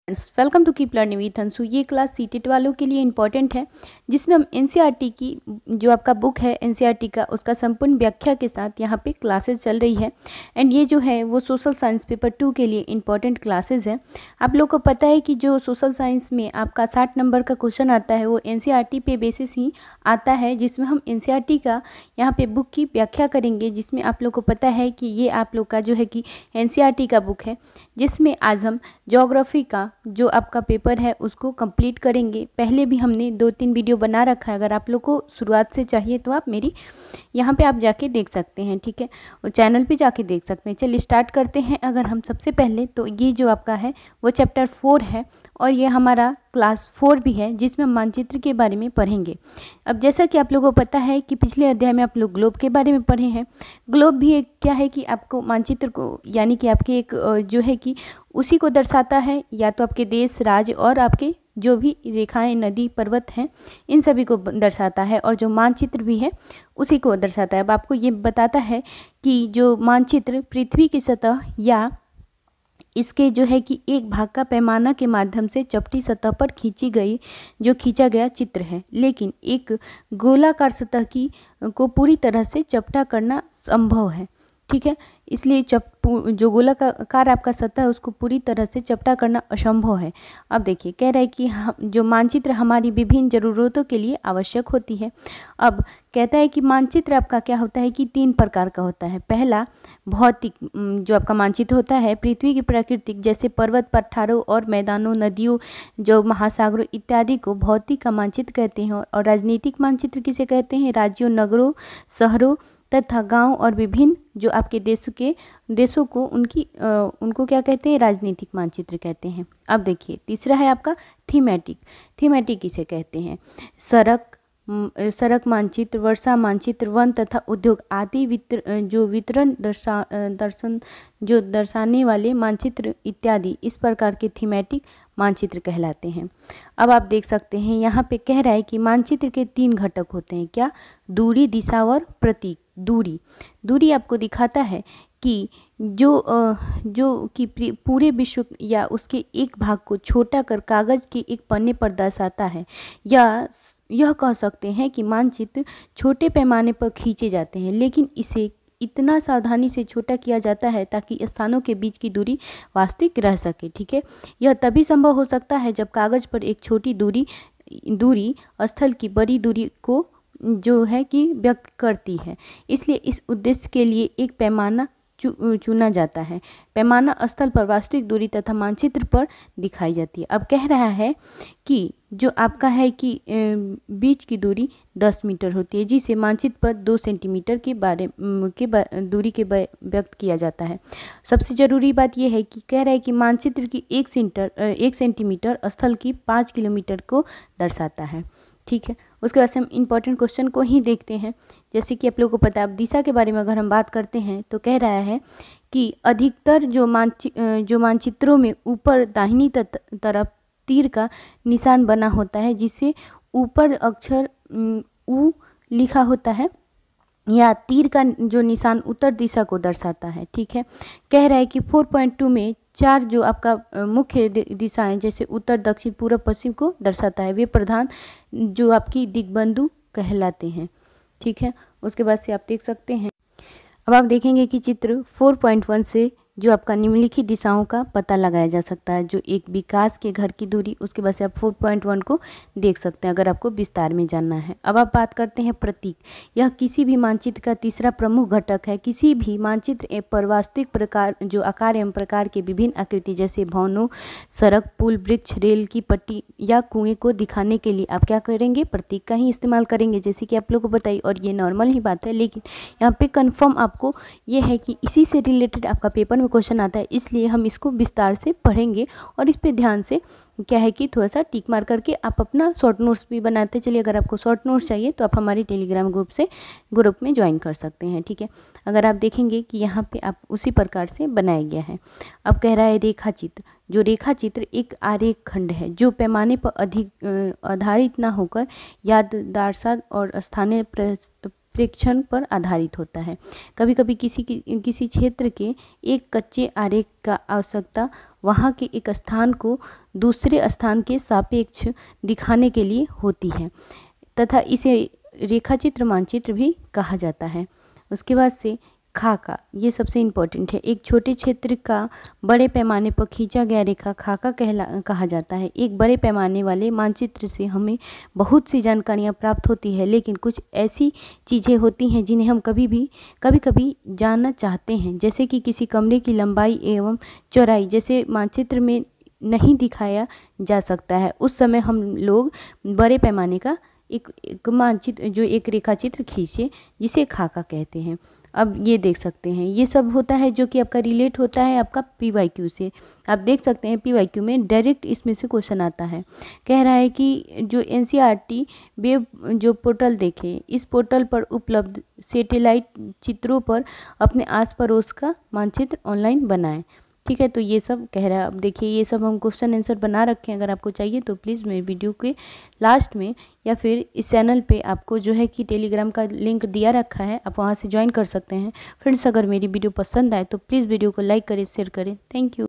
Welcome to keep learning with Anshu. ये class CTET वालों के लिए इंपॉर्टेंट है, जिसमें हम एनसीईआरटी की जो आपका बुक है एनसीईआरटी का, उसका संपूर्ण व्याख्या के साथ यहाँ पे क्लासेस चल रही है। एंड ये जो है वो सोशल साइंस पेपर 2 के लिए इंपॉर्टेंट क्लासेस है। आप लोग को पता है कि जो सोशल साइंस में आपका 60 नंबर का क्वेश्चन आता है वो एनसीईआरटी पे बेसिस ही आता है, जिसमें हम एनसीईआरटी का यहाँ पे बुक की व्याख्या करेंगे। जिसमें आप लोग को पता है कि ये आप लोग का जो है कि एनसीईआरटी का बुक है, जिसमें आज हम ज्योग्राफी का जो आपका पेपर है उसको कंप्लीट करेंगे। पहले भी हमने 2-3 वीडियो बना रखा है, अगर आप लोग को शुरुआत से चाहिए तो आप मेरी यहाँ पे आप जाके देख सकते हैं, ठीक है, और चैनल पे जाके देख सकते हैं। चलिए स्टार्ट करते हैं। अगर हम सबसे पहले तो ये जो आपका है वो चैप्टर 4 है और ये हमारा क्लास 4 भी है, जिसमें हम मानचित्र के बारे में पढ़ेंगे। अब जैसा कि आप लोगों को पता है कि पिछले अध्याय में आप लोग ग्लोब के बारे में पढ़े हैं। ग्लोब भी एक क्या है कि आपको मानचित्र को, यानी कि आपके एक जो है कि उसी को दर्शाता है, या तो आपके देश, राज्य और आपके जो भी रेखाएं, नदी, पर्वत हैं, इन सभी को दर्शाता है। और जो मानचित्र भी है उसी को दर्शाता है। अब आपको ये बताता है कि जो मानचित्र पृथ्वी की सतह या इसके जो है कि एक भाग का पैमाना के माध्यम से चपटी सतह पर खींचा गया चित्र है, लेकिन एक गोलाकार सतह की को पूरी तरह से चपटा करना संभव है, ठीक है। इसलिए जो गोलाकार आपका सतह है उसको पूरी तरह से चपटा करना असंभव है। अब देखिए, कह रहा है कि जो मानचित्र हमारी विभिन्न ज़रूरतों के लिए आवश्यक होती है। अब कहता है कि मानचित्र आपका क्या होता है कि 3 प्रकार का होता है। पहला भौतिक जो आपका मानचित्र होता है पृथ्वी की प्राकृतिक, जैसे पर्वत, पठारों और मैदानों, नदियों, जो महासागरों इत्यादि को भौतिक का मानचित्र कहते हैं। और राजनीतिक मानचित्र किसे कहते हैं? राज्यों, नगरों, शहरों तथा गांव और विभिन्न जो आपके देशों को उनको क्या कहते हैं? राजनीतिक मानचित्र कहते हैं। अब देखिए, तीसरा है आपका थीमेटिक। थीमेटिक किसे कहते हैं? सड़क मानचित्र, वर्षा मानचित्र, वन तथा उद्योग आदि वितरण दर्शाने वाले मानचित्र इत्यादि इस प्रकार के थीमेटिक मानचित्र कहलाते हैं। अब आप देख सकते हैं यहाँ पे कह रहा है कि मानचित्र के 3 घटक होते हैं। क्या? दूरी, दिशा और प्रतीक। दूरी आपको दिखाता है कि जो कि पूरे विश्व या उसके एक भाग को छोटा कर कागज के एक पन्ने पर दर्शाता है, या यह कह सकते हैं कि मानचित्र छोटे पैमाने पर खींचे जाते हैं, लेकिन इसे इतना सावधानी से छोटा किया जाता है ताकि स्थानों के बीच की दूरी वास्तविक रह सके, ठीक है। यह तभी संभव हो सकता है जब कागज पर एक छोटी दूरी स्थल की बड़ी दूरी को जो है कि व्यक्त करती है। इसलिए इस उद्देश्य के लिए एक पैमाना चुना जाता है। पैमाना स्थल पर वास्तविक दूरी तथा मानचित्र पर दिखाई जाती है। अब कह रहा है कि जो आपका है कि बीच की दूरी 10 मीटर होती है, जिसे मानचित्र पर 2 सेंटीमीटर के दूरी के व्यक्त किया जाता है। सबसे ज़रूरी बात यह है कि कह रहा है कि मानचित्र की 1 सेंटीमीटर स्थल की 5 किलोमीटर को दर्शाता है, ठीक है। उसके बाद से हम इम्पॉर्टेंट क्वेश्चन को ही देखते हैं। जैसे कि आप लोगों को पता है, अब दिशा के बारे में अगर हम बात करते हैं तो कह रहा है कि अधिकतर जो मानचित्रों में ऊपर दाहिनी तरफ तीर का निशान बना होता है, जिसे ऊपर अक्षर उ लिखा होता है, या तीर का जो निशान उत्तर दिशा को दर्शाता है, ठीक है। कह रहा है कि 4.2 में 4 जो आपका मुख्य दिशाएं, जैसे उत्तर, दक्षिण, पूर्व, पश्चिम को दर्शाता है, वे प्रधान जो आपकी दिग्बंधु कहलाते हैं, ठीक है। उसके बाद से आप देख सकते हैं, अब आप देखेंगे कि चित्र 4.1 से जो आपका निम्नलिखित दिशाओं का पता लगाया जा सकता है, जो एक विकास के घर की दूरी। उसके बाद से आप 4.1 को देख सकते हैं अगर आपको विस्तार में जानना है। अब आप बात करते हैं प्रतीक। यह किसी भी मानचित्र का तीसरा प्रमुख घटक है। किसी भी मानचित्र पर वास्तविक प्रकार जो आकार एवं प्रकार के विभिन्न आकृति, जैसे भवनों, सड़क, पुल, वृक्ष, रेल की पट्टी या कुएं को दिखाने के लिए आप क्या करेंगे? प्रतीक का ही इस्तेमाल करेंगे, जैसे कि आप लोग को बताइए। और ये नॉर्मल ही बात है, लेकिन यहाँ पे कन्फर्म आपको ये है कि इसी से रिलेटेड आपका पेपर क्वेश्चन आता है, इसलिए हम इसको विस्तार से पढ़ेंगे और इस पे ध्यान से क्या है कि थोड़ा सा टिक मार करके आप अपना शॉर्ट नोट्स भी बनाते चलिए। अगर आपको शॉर्ट नोट्स चाहिए तो आप हमारे टेलीग्राम ग्रुप में ज्वाइन कर सकते हैं, ठीक है। अगर आप देखेंगे कि यहाँ पे आप उसी प्रकार से बनाया गया है। अब कह रहा है रेखा चित्र। जो रेखा चित्र एक आरेख खंड है जो पैमाने पर अधिक आधारित न होकर याददाश्त और स्थानीय प्रेक्षण पर आधारित होता है। कभी कभी किसी क्षेत्र के एक कच्चे आरेख का आवश्यकता वहाँ के एक स्थान को दूसरे स्थान के सापेक्ष दिखाने के लिए होती है तथा इसे रेखाचित्र मानचित्र भी कहा जाता है। उसके बाद से खाका, ये सबसे इम्पोर्टेंट है। एक छोटे क्षेत्र का बड़े पैमाने पर खींचा गया रेखा खाका कहा जाता है। एक बड़े पैमाने वाले मानचित्र से हमें बहुत सी जानकारियाँ प्राप्त होती है, लेकिन कुछ ऐसी चीज़ें होती हैं जिन्हें हम कभी कभी जानना चाहते हैं, जैसे कि किसी कमरे की लंबाई एवं चौड़ाई जैसे मानचित्र में नहीं दिखाया जा सकता है। उस समय हम लोग बड़े पैमाने का एक मानचित्र जो एक रेखाचित्र खींचे, जिसे खाका कहते हैं। अब ये देख सकते हैं, ये सब होता है जो कि आपका रिलेट होता है आपका PYQ से। आप देख सकते हैं PYQ में डायरेक्ट इसमें से क्वेश्चन आता है। कह रहा है कि जो NCERT वेब जो पोर्टल देखें, इस पोर्टल पर उपलब्ध सैटेलाइट चित्रों पर अपने आस पड़ोस का मानचित्र ऑनलाइन बनाएं। ठीक है, तो ये सब कह रहा है। अब देखिए, ये सब हम क्वेश्चन आंसर बना रखे हैं। अगर आपको चाहिए तो प्लीज़ मेरे वीडियो के लास्ट में या फिर इस चैनल पे आपको जो है कि टेलीग्राम का लिंक दिया रखा है, आप वहाँ से ज्वाइन कर सकते हैं। फ्रेंड्स, अगर मेरी वीडियो पसंद आए तो प्लीज़ वीडियो को लाइक करें, शेयर करें। Thank you.